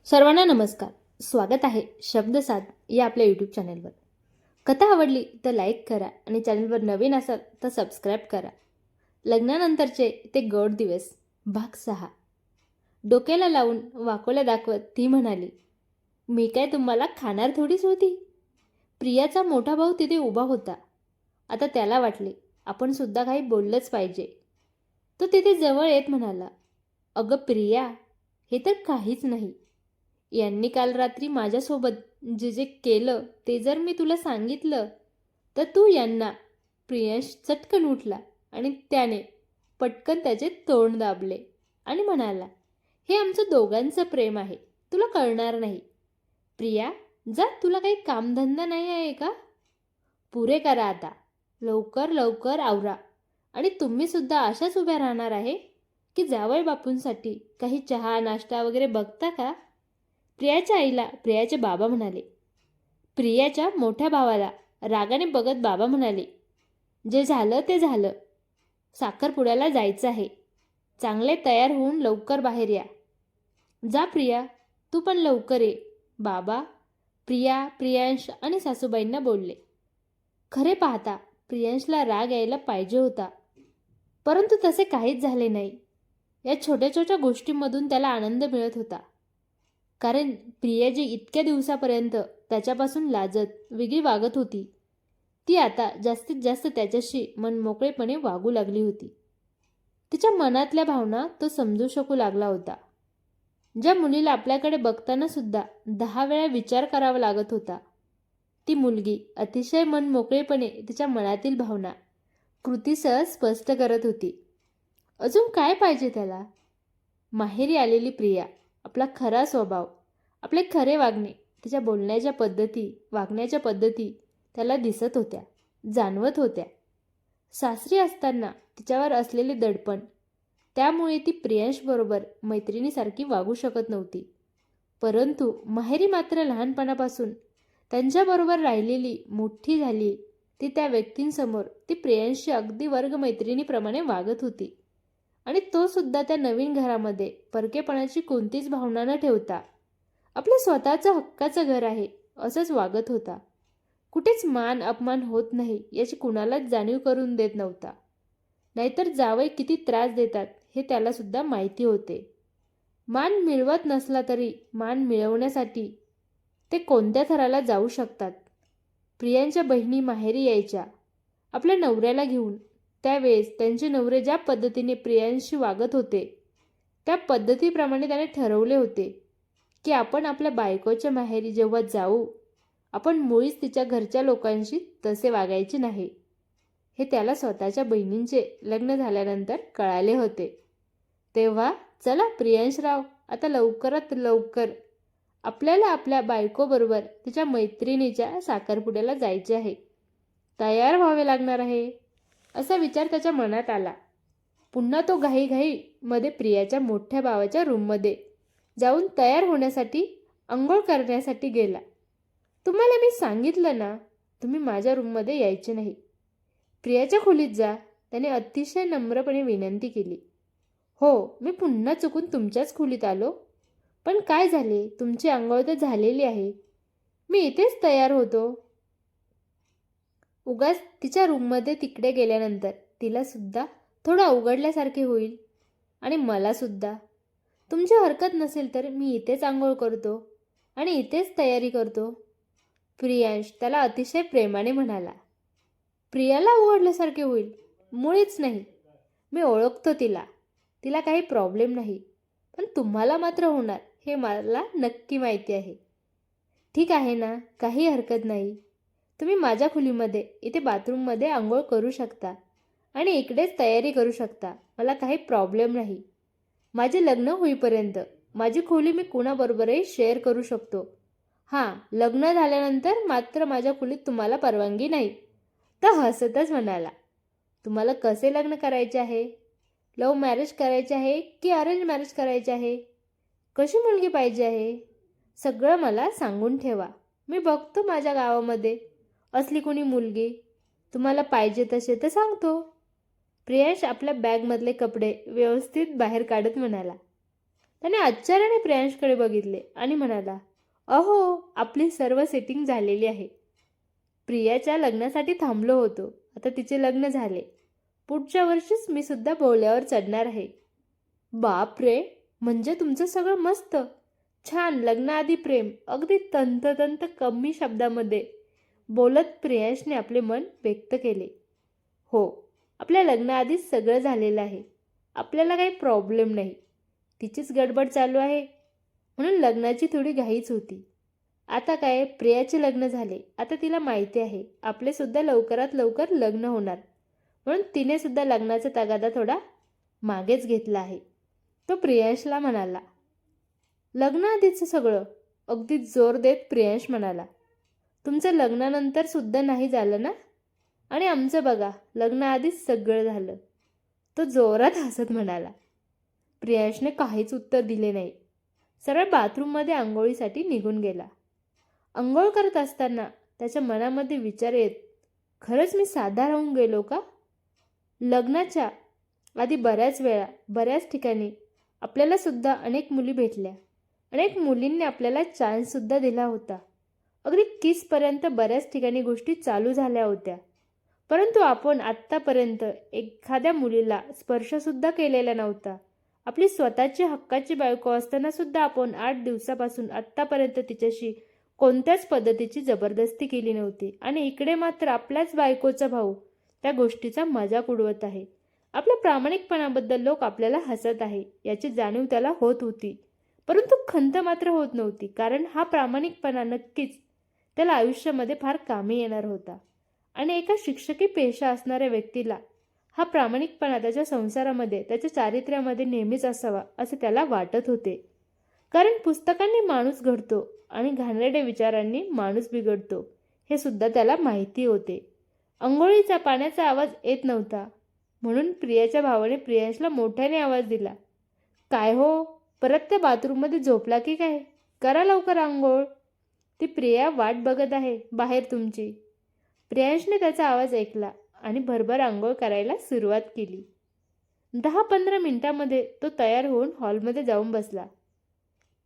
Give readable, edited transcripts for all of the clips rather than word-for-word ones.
सर्वांना नमस्कार. स्वागत आहे शब्दसाद या आपल्या यूट्यूब चॅनलवर. कथा आवडली तर लाईक करा आणि चॅनलवर नवीन असाल तर सबस्क्राईब करा. लग्नानंतरचे ते गोड दिवस भाग 6. डोक्याला लावून वाकोल्या दाखवत ती म्हणाली, मी काय तुम्हाला खाणार थोडीच होती. प्रियाचा मोठा भाऊ तिथे उभा होता. आता त्याला वाटले आपण सुद्धा काही बोललंच पाहिजे. तो तिथे जवळ येत म्हणाला, अगं प्रिया, हे तर काहीच नाही. यांनी काल रात्री माझ्यासोबत जे जे केलं ते जर मी तुला सांगितलं तर तू यांना. प्रियांश चटकन उठला आणि त्याने पटकन त्याचे तोंड दाबले आणि म्हणाला, हे आमचं दोघांचं प्रेम आहे, तुला कळणार नाही. प्रिया, जा, तुला काही कामधंदा नाही आहे का? पुरे करा आता, लवकर लवकर आवरा. आणि तुम्ही सुद्धा अशाच उभ्या राहणार आहे की जावई बापूंसाठी काही चहा नाश्ता वगैरे बघता का? प्रियाच्या आईला प्रियाचे बाबा म्हणाले. प्रियाच्या मोठ्या भावाला रागाने बघत बाबा म्हणाले, जे झालं ते झालं. साखरपुड्याला जायचं आहे. चांगले तयार होऊन लवकर बाहेर या. जा प्रिया, तू पण लवकर ये. बाबा प्रिया, प्रियांश आणि सासूबाईंना बोलले. खरे पाहता प्रियांशला राग यायला पाहिजे होता, परंतु तसे काहीच झाले नाही. या छोट्या छोट्या गोष्टींमधून त्याला आनंद मिळत होता. कारण प्रिया जी इतक्या दिवसापर्यंत त्याच्यापासून लाजत वेगळी वागत होती, ती आता जास्तीत जास्त त्याच्याशी मनमोकळेपणे वागू लागली होती. तिच्या मनातल्या भावना तो समजू शकू लागला होता. ज्या मुलीला आपल्याकडे बघताना सुद्धा 10 वेळा विचार करावा लागत होता, ती मुलगी अतिशय मनमोकळेपणे तिच्या मनातील भावना कृतीसह स्पष्ट करत होती. अजून काय पाहिजे त्याला? माहेरी आलेली प्रिया, आपला खरा स्वभाव, आपले खरे वागणे, तिच्या बोलण्याच्या पद्धती, वागण्याच्या पद्धती त्याला दिसत होत्या, जाणवत होत्या. सासरी असताना तिच्यावर असलेले दडपण, त्यामुळे ती प्रियांशबरोबर मैत्रिणीसारखी वागू शकत नव्हती. परंतु माहेरी मात्र लहानपणापासून त्यांच्याबरोबर राहिलेली, मोठी झाली ती त्या व्यक्तींसमोर ती प्रियांशची अगदी वर्गमैत्रिणीप्रमाणे वागत होती. आणि तो सुद्धा त्या नवीन घरामध्ये परकेपणाची कोणतीच भावना न ठेवता आपल्या स्वतःचं हक्काचं घर आहे असंच वागत होता. कुठेच मान अपमान होत नाही याची कुणालाच जाणीव करून देत नव्हता. नाहीतर जावई किती त्रास देतात हे त्याला सुद्धा माहिती होते. मान मिळवत नसला तरी मान मिळवण्यासाठी ते कोणत्या थराला जाऊ शकतात. प्रियांच्या बहिणी माहेरी यायच्या आपल्या नवऱ्याला घेऊन. त्यावेळेस त्यांचे नवरे ज्या पद्धतीने प्रियांशी वागत होते त्या पद्धतीप्रमाणे त्याने ठरवले होते की आपण आपल्या बायकोच्या माहेरी जेव्हा जाऊ, आपण मुळीच तिच्या घरच्या लोकांशी तसे वागायचे नाही. हे त्याला स्वतःच्या बहिणींचे लग्न झाल्यानंतर कळाले होते. तेव्हा चला प्रियांशराव, आता लवकरात लवकर आपल्याला आपल्या बायकोबरोबर तिच्या मैत्रिणीच्या साखरपुड्याला जायचे आहे. तयार व्हावे लागणार आहे असा विचार त्याच्या मनात आला. पुन्हा तो घाईघाईमध्ये प्रियाच्या मोठ्या भावाच्या रूममध्ये जाऊन तयार होण्यासाठी, अंघोळ करण्यासाठी गेला. तुम्हाला मी सांगितलं ना, तुम्ही माझ्या रूममध्ये यायचे नाही. प्रियाच्या खोलीत जा, त्याने अतिशय नम्रपणे विनंती केली. हो, मी पुन्हा चुकून तुमच्याच खोलीत आलो. पण काय झाले, तुमची अंघोळ तर झालेली आहे. मी इथेच तयार होतो. उगाच तिच्या रूममध्ये तिकडे गेल्यानंतर तिला सुद्धा थोडं अवघडल्यासारखे होईल आणि मला सुद्धा. तुमची हरकत नसेल तर मी इथेच आंघोळ करतो आणि इथेच तयारी करतो. प्रियांश त्याला अतिशय प्रेमाने म्हणाला. प्रियाला अवघडल्यासारखे होईल? मुळीच नाही. मी ओळखतो तिला, तिला काही प्रॉब्लेम नाही. पण तुम्हाला मात्र होणार हे मला नक्की माहिती आहे. ठीक आहे ना, काही हरकत नाही. तुम्ही माझ्या खोलीमध्ये, इथे बाथरूममध्ये आंघोळ करू शकता आणि इकडेच तयारी करू शकता. मला काही प्रॉब्लेम नाही. माझे लग्न होईपर्यंत माझी खोली मी कुणाबरोबरही शेअर करू शकतो. हां, लग्न झाल्यानंतर मात्र माझ्या खोलीत तुम्हाला परवानगी नाही. तर हसतच म्हणाला, तुम्हाला कसे लग्न करायचे आहे? लव्ह मॅरेज करायचे आहे की अरेंज मॅरेज करायचे आहे? कशी मुलगी पाहिजे आहे? सगळं मला सांगून ठेवा. मी बघतो माझ्या गावामध्ये असली कोणी मुलगी. तुम्हाला पाहिजे तसे तर सांगतो. प्रियांश आपल्या बॅगमधले कपडे व्यवस्थित बाहेर काढत म्हणाला. त्याने आश्चर्याने प्रियांशकडे बघितले आणि म्हणाला, अहो, आपली सर्व सेटिंग झालेली आहे. प्रियाच्या लग्नासाठी थांबलो होतो. आता तिचे लग्न झाले. पुढच्या वर्षीच मी सुद्धा बोहल्यावर चढणार आहे. बाप रे, म्हणजे तुमचं सगळं मस्त. छान. लग्नाआधी प्रेम. अगदी तंतोतंत कमी शब्दामध्ये बोलत प्रियांशने आपले मन व्यक्त केले. हो, आपल्या लग्नाआधीच सगळं झालेलं आहे. आपल्याला काही प्रॉब्लेम नाही. तिचीच गडबड चालू आहे म्हणून लग्नाची थोडी घाईच होती. आता काय, प्रियाचे लग्न झाले. आता तिला माहिती आहे आपले सुद्धा लवकरात लवकर लग्न होणार, म्हणून तिने सुद्धा लग्नाचा तगादा थोडा मागेच घेतला आहे. तो प्रियांशला म्हणाला. लग्नाआधीचं सगळं? अगदी जोर देत प्रियांश म्हणाला. तुमचं लग्नानंतर सुद्धा नाही झालं ना? आणि आमचं बघा, लग्नाआधीच सगळं झालं. तो जोरात हसत म्हणाला. प्रियांशने काहीच उत्तर दिले नाही. सरळ बाथरूममध्ये आंघोळीसाठी निघून गेला. अंघोळ करत असताना त्याच्या मनामध्ये विचार येत, खरंच मी साधा राहून गेलो का? लग्नाच्या आधी बऱ्याच वेळा बऱ्याच ठिकाणी आपल्याला सुद्धा अनेक मुली भेटल्या. अनेक मुलींनी आपल्याला चान्ससुद्धा दिला होता. अगदी किसपर्यंत बऱ्याच ठिकाणी गोष्टी चालू झाल्या होत्या. परंतु आपण आत्तापर्यंत एखाद्या मुलीला स्पर्शसुद्धा केलेला नव्हता. आपली स्वतःची हक्काची बायको असतानासुद्धा आपण 8 दिवसापासून आत्तापर्यंत तिच्याशी कोणत्याच पद्धतीची जबरदस्ती केली नव्हती. आणि इकडे मात्र आपल्याच बायकोचा भाऊ त्या गोष्टीचा मजाक उडवत आहे. आपल्या प्रामाणिकपणाबद्दल लोक आपल्याला हसत आहे याची जाणीव त्याला होत होती. परंतु खंत मात्र होत नव्हती, कारण हा प्रामाणिकपणा नक्कीच त्याला आयुष्यामध्ये फार कामी येणार होता. आणि एका शिक्षकी पेशा असणाऱ्या व्यक्तीला हा प्रामाणिकपणा त्याच्या संसारामध्ये, त्याच्या चारित्र्यामध्ये नेहमीच असावा असे त्याला वाटत होते. कारण पुस्तकांनी माणूस घडतो आणि घाणेरड्या विचारांनी माणूस बिघडतो हे सुद्धा त्याला माहिती होते. अंघोळीचा पाण्याचा आवाज येत नव्हता, म्हणून प्रियाच्या भावाने प्रियांशला मोठ्याने आवाज दिला. काय हो, परत त्या बाथरूममध्ये झोपला की काय? करा लवकर आंघोळ. ती प्रिया वाट बघत आहे बाहेर तुमची. प्रियांशने त्याचा आवाज ऐकला आणि भरभर आंघोळ करायला सुरुवात केली. 10-15 मिनिटांमध्ये तो तयार होऊन हॉलमध्ये जाऊन बसला.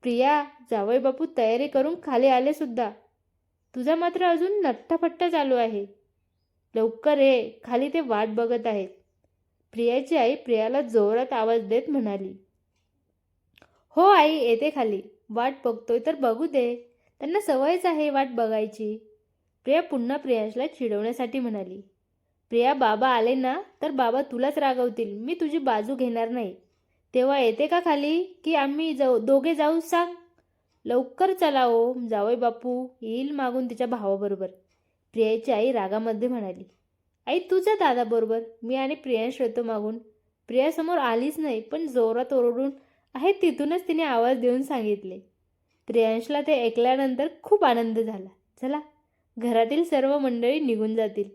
प्रिया, जावई बापू तयारी करून खाली आले सुद्धा. तुझा मात्र अजून नट्टाफट्टा चालू आहे. लवकर ये, खाली ते वाट बघत आहेत. प्रियाची आई प्रियाला जोरात आवाज देत म्हणाली. हो आई, येते खाली. वाट बघतोय तर बघू दे. त्यांना सवयच आहे वाट बघायची. प्रिया पुन्हा प्रियांशला चिडवण्यासाठी म्हणाली. प्रिया, बाबा आले ना तर बाबा तुलाच रागवतील. मी तुझी बाजू घेणार नाही. तेव्हा येते का खाली की आम्ही दोघे जाऊ सांग? लवकर चला ओ, जावई बापू येईल मागून तिच्या भावाबरोबर. प्रियाची आई रागामध्ये म्हणाली. आई, तुझ्या दादाबरोबर. मी आणि प्रियांश येतो मागून. प्रियासमोर आलीच नाही, पण जोरात ओरडून आहे तिथूनच तिने आवाज देऊन सांगितले. प्रियांशला ते ऐकल्यानंतर खूप आनंद झाला. चला, घरातील सर्व मंडळी निघून जातील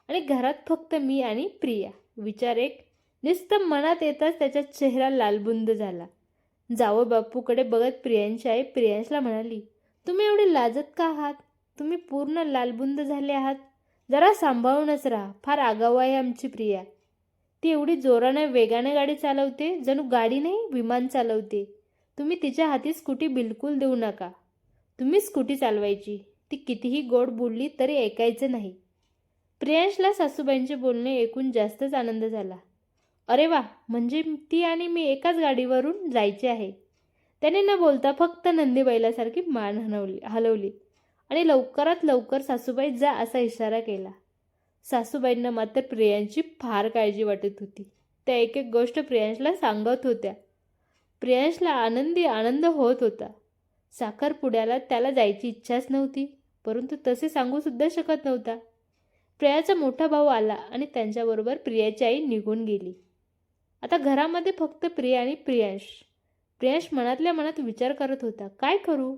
आणि घरात फक्त मी आणि प्रिया. विचार एक नुसतं मनात येताच त्याचा चेहरा लालबुंद झाला. जावई बापूकडे बघत प्रियांची आई प्रियांशला म्हणाली. तुम्ही एवढे लाजत का आहात? तुम्ही पूर्ण लालबुंद झाले आहात. जरा सांभाळूनच राहा. फार आगाऊ आहे आमची प्रिया. ती एवढी जोराने वेगाने गाडी चालवते, जणू गाडी नाही विमान चालवते. तुम्ही तिच्या हाती स्कूटी बिलकुल देऊ नका. तुम्ही स्कूटी चालवायची. ती कितीही गोड बोलली तरी ऐकायचं नाही. प्रियांशला सासूबाईंचे बोलणे ऐकून जास्तच आनंद झाला. अरे वा, म्हणजे ती आणि मी एकाच गाडीवरून जायचे आहे. त्याने न बोलता फक्त नंदी बैलासारखी मान हलवली आणि लवकरात लवकर सासूबाई जा असा इशारा केला. सासूबाईंना मात्र प्रियांची फार काळजी वाटत होती. त्या एक एक गोष्ट प्रियांशला सांगत होत्या. प्रियांशला आनंद होत होता. साखरपुड्याला त्याला जायची इच्छाच नव्हती, परंतु तसे सांगूसुद्धा शकत नव्हता. प्रियाचा मोठा भाऊ आला आणि त्यांच्याबरोबर प्रियाची आई निघून गेली. आता घरामध्ये फक्त प्रिया आणि प्रियांश. प्रियांश मनातल्या मनात विचार करत होता, काय करू?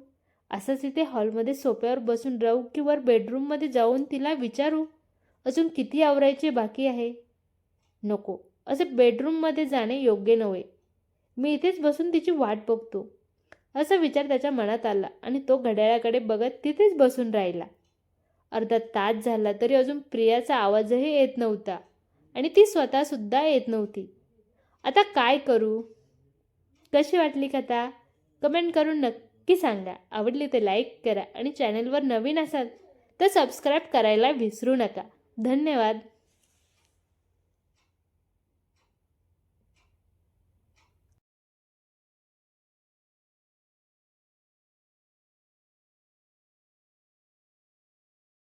असंच इथे हॉलमध्ये सोफ्यावर बसून राहू की वर बेडरूममध्ये जाऊन तिला विचारू अजून किती आवरायचे बाकी आहे? नको, असे बेडरूममध्ये जाणे योग्य नव्हे. मी इथेच बसून तिची वाट बघतो असा विचार त्याच्या मनात आला आणि तो घड्याळाकडे बघत तिथेच बसून राहिला. अर्धा तास झाला तरी अजून प्रियाचा आवाजही येत नव्हता आणि ती स्वतःसुद्धा येत नव्हती. आता काय करू? कशी वाटली कथा कमेंट करून नक्की सांगा. आवडली तर लाईक करा आणि चॅनलवर नवीन असाल तर सबस्क्राईब करायला विसरू नका. धन्यवाद.